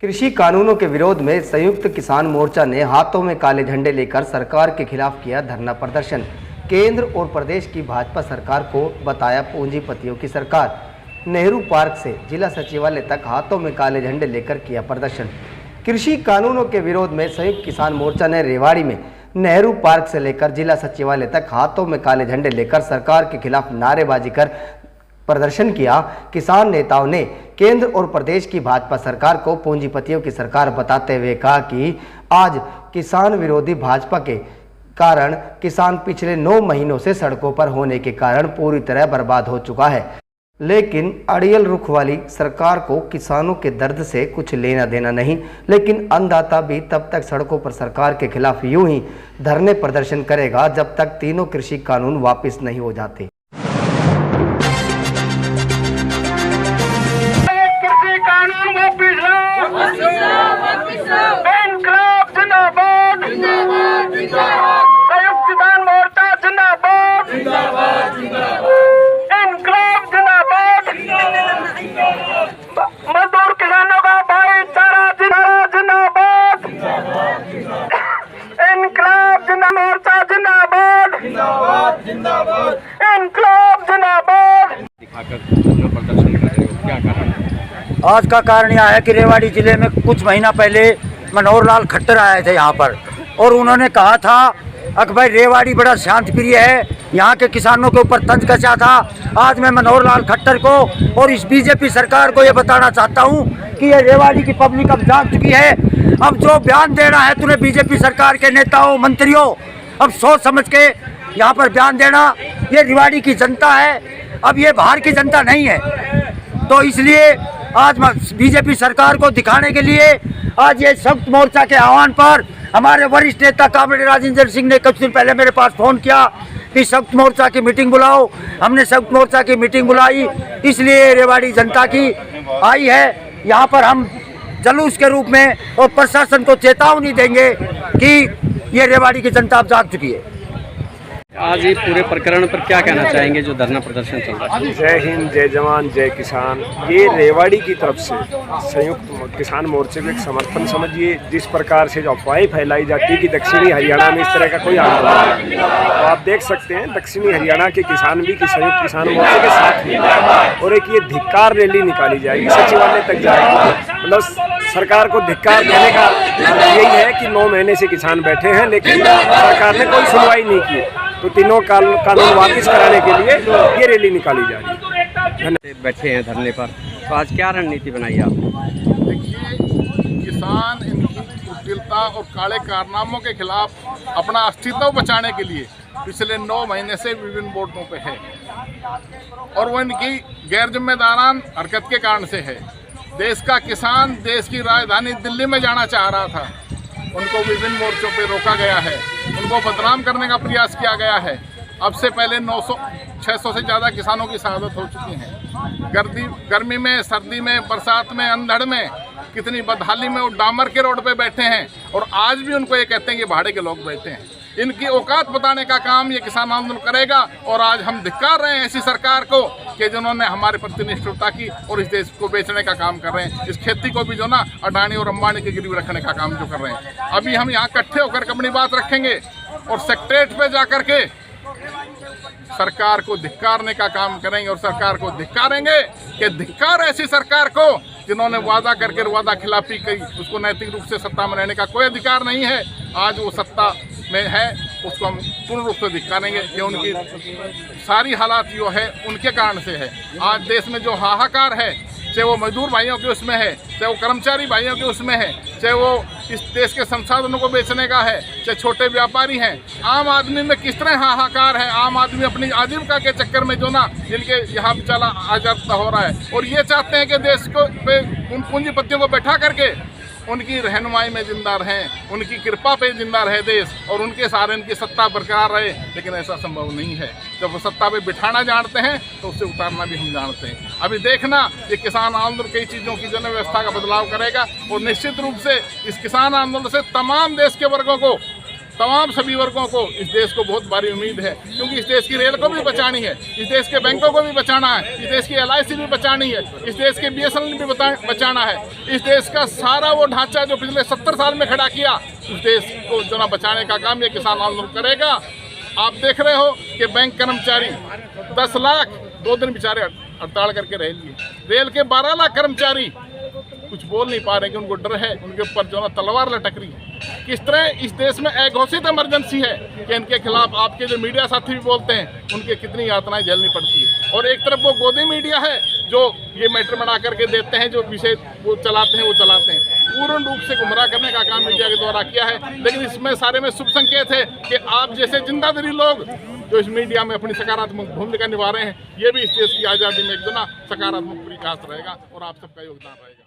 कृषि कानूनों के विरोध में संयुक्त किसान मोर्चा ने हाथों में काले झंडे लेकर सरकार के खिलाफ किया धरना प्रदर्शन। केंद्र और प्रदेश की भाजपा सरकार को बताया पूंजीपतियों की सरकार। नेहरू पार्क से जिला सचिवालय तक हाथों में काले झंडे लेकर किया प्रदर्शन। कृषि कानूनों के विरोध में संयुक्त किसान मोर्चा ने रेवाड़ी में नेहरू पार्क से लेकर जिला सचिवालय तक हाथों में काले झंडे लेकर सरकार के खिलाफ नारेबाजी कर प्रदर्शन किया। किसान नेताओं ने केंद्र और प्रदेश की भाजपा सरकार को पूंजीपतियों की सरकार बताते हुए कहा कि आज किसान विरोधी भाजपा के कारण किसान पिछले 9 महीनों से सड़कों पर होने के कारण पूरी तरह बर्बाद हो चुका है, लेकिन अड़ियल रुख वाली सरकार को किसानों के दर्द से कुछ लेना देना नहीं। लेकिन अन्नदाता भी तब तक सड़कों पर सरकार के खिलाफ यूं ही धरने प्रदर्शन करेगा जब तक तीनों कृषि कानून वापस नहीं हो जाते। मजदूर किसानों का भाईचारा जिंदाबाद, इनकलाब जिंदाबाद, मोर्चा जिंदाबाद, इनकलाब जिंदाबाद। दिखाकर प्रदर्शन कर रहे हो, क्या कारण है? आज का कारण यह है कि रेवाड़ी जिले में कुछ महीना पहले मनोहर लाल खट्टर आए थे यहाँ पर, और उन्होंने कहा था कि भाई रेवाड़ी बड़ा शांत प्रिय है, यहाँ के किसानों के ऊपर तंज कसा था। आज मैं मनोहर लाल खट्टर को और इस बीजेपी सरकार को ये बताना चाहता हूँ कि ये रेवाड़ी की पब्लिक अब जाग चुकी है। अब जो बयान देना है तूने बीजेपी सरकार के नेताओं मंत्रियों, अब सोच समझ के यहाँ पर बयान देना। ये रेवाड़ी की जनता है, अब ये बाहर की जनता नहीं है। तो इसलिए आज बीजेपी सरकार को दिखाने के लिए आज ये संयुक्त मोर्चा के आह्वान पर हमारे वरिष्ठ नेता कामरेड राजेंद्र सिंह ने कुछ दिन पहले मेरे पास फ़ोन किया कि संयुक्त मोर्चा की मीटिंग बुलाओ। हमने संयुक्त मोर्चा की मीटिंग बुलाई, इसलिए रेवाड़ी जनता की आई है। यहाँ पर हम जुलूस के रूप में और प्रशासन को चेतावनी देंगे कि ये रेवाड़ी की जनता अब जाग चुकी है। आज ये पूरे प्रकरण पर क्या कहना चाहेंगे जो धरना प्रदर्शन चल रहा है? जय हिंद, जय जवान, जय किसान। ये रेवाड़ी की तरफ से संयुक्त किसान मोर्चे को एक समर्थन समझिए। जिस प्रकार से जो अफवाहें फैलाई जाती है कि दक्षिणी हरियाणा में इस तरह का कोई आंदोलन नहीं, तो आप देख सकते हैं दक्षिणी हरियाणा के किसान भी कि संयुक्त किसान मोर्चे के साथ में, और एक ये धिक्कार रैली निकाली जाएगी, सचिवालय तक जाएगी। मतलब सरकार को धिक्कार देने का यही है कि 9 महीने से किसान बैठे हैं लेकिन सरकार ने कोई सुनवाई नहीं की, तो तीनों कानून वापस कराने के लिए ये रैली निकाली जा रही है। बैठे हैं धरने पर, तो आज क्या रणनीति बनाई आपने? देखिए, किसान इनकी कुटिलता और काले कारनामों के खिलाफ अपना अस्तित्व बचाने के लिए पिछले 9 महीने से विभिन्न बोर्डों पे है, और वो इनकी गैर जिम्मेदारान हरकत के कारण से है। देश का किसान देश की राजधानी दिल्ली में जाना चाह रहा था, उनको विभिन्न मोर्चों पे रोका गया है, उनको बदनाम करने का प्रयास किया गया है। अब से पहले 600 से ज़्यादा किसानों की शहादत हो चुकी है। गर्मी में, सर्दी में, बरसात में, अंधड़ में, कितनी बदहाली में वो डामर के रोड पे बैठे हैं, और आज भी उनको ये कहते हैं कि भाड़े के लोग बैठे हैं। इनकी औकात बताने का काम ये किसान आंदोलन करेगा, और आज हम धिक्कार रहे हैं ऐसी सरकार को कि जिन्होंने हमारे प्रति निष्ठुरता की और इस देश को बेचने का काम कर रहे हैं। इस खेती को भी जो ना अडानी और अंबानी के गिरवी रखने का काम जो कर रहे हैं। अभी हम यहाँ इकट्ठे होकर अपनी बात रखेंगे और सेक्रेटरीट पे जा करके सरकार को धिक्कारने का काम करेंगे, और सरकार को धिक्कारेंगे कि धिक्कार ऐसी सरकार को जिन्होंने वादा करके वादा खिलाफी की, उसको नैतिक रूप से सत्ता में रहने का कोई अधिकार नहीं है। आज वो सत्ता में है, उसको हम पूर्ण रूप से धिक्कारेंगे कि उनकी सारी हालात जो है उनके कारण से है। आज देश में जो हाहाकार है, चाहे वो मजदूर भाइयों के उसमें है, चाहे वो कर्मचारी भाइयों के उसमें है, चाहे वो इस देश के संसाधनों को बेचने का है, चाहे छोटे व्यापारी हैं, आम आदमी में किस तरह हाहाकार है। आम आदमी अपनी आजीविका के चक्कर में जो ना जिनके यहाँ चला आजाद हो रहा है, और ये चाहते हैं कि देश को पे उन पूंजीपतियों को बैठा करके उनकी रहनुमाई में जिंदा रहें, उनकी कृपा पे जिंदा रहे देश, और उनके सहारे इनकी सत्ता बरकरार रहे। लेकिन ऐसा संभव नहीं है। जब वो सत्ता पे बिठाना जानते हैं तो उससे उतारना भी हम जानते हैं। अभी देखना, ये किसान आंदोलन कई चीज़ों की जन व्यवस्था का बदलाव करेगा, और निश्चित रूप से इस किसान आंदोलन से तमाम देश के वर्गों को तमाम सभी वर्गों को इस देश को बहुत बड़ी उम्मीद है, क्योंकि इस देश की रेल को भी बचानी है, इस देश के बैंकों को भी बचाना है, इस देश की LIC भी बचानी है, इस देश के BSNL भी बचाना है। इस देश का सारा वो ढांचा जो पिछले 70 साल में खड़ा किया, उस देश को जो ना बचाने का काम ये किसान आंदोलन करेगा। आप देख रहे हो कि बैंक कर्मचारी 10 लाख 2 दिन बेचारे हड़ताल करके रह लिए। रेल के 12 लाख कर्मचारी कुछ बोल नहीं पा रहे कि उनको डर है, उनके ऊपर जो ना तलवार लटक रही है। किस तरह इस देश में अघोषित इमरजेंसी है कि इनके खिलाफ आपके जो मीडिया साथी भी बोलते हैं, उनके कितनी यातनाएं झेलनी पड़ती है। और एक तरफ वो गोदी मीडिया है जो ये मैटर बना करके देते हैं, जो विषय वो चलाते हैं पूर्ण रूप से गुमराह करने का काम मीडिया के द्वारा किया है। लेकिन इसमें सारे में शुभ संकेत है कि आप जैसे जिंदादिली लोग जो इस मीडिया में अपनी सकारात्मक भूमिका निभा रहे हैं, ये भी इस देश की आज़ादी में एक जो ना सकारात्मक प्रयास रहेगा और आप सबका योगदान रहेगा।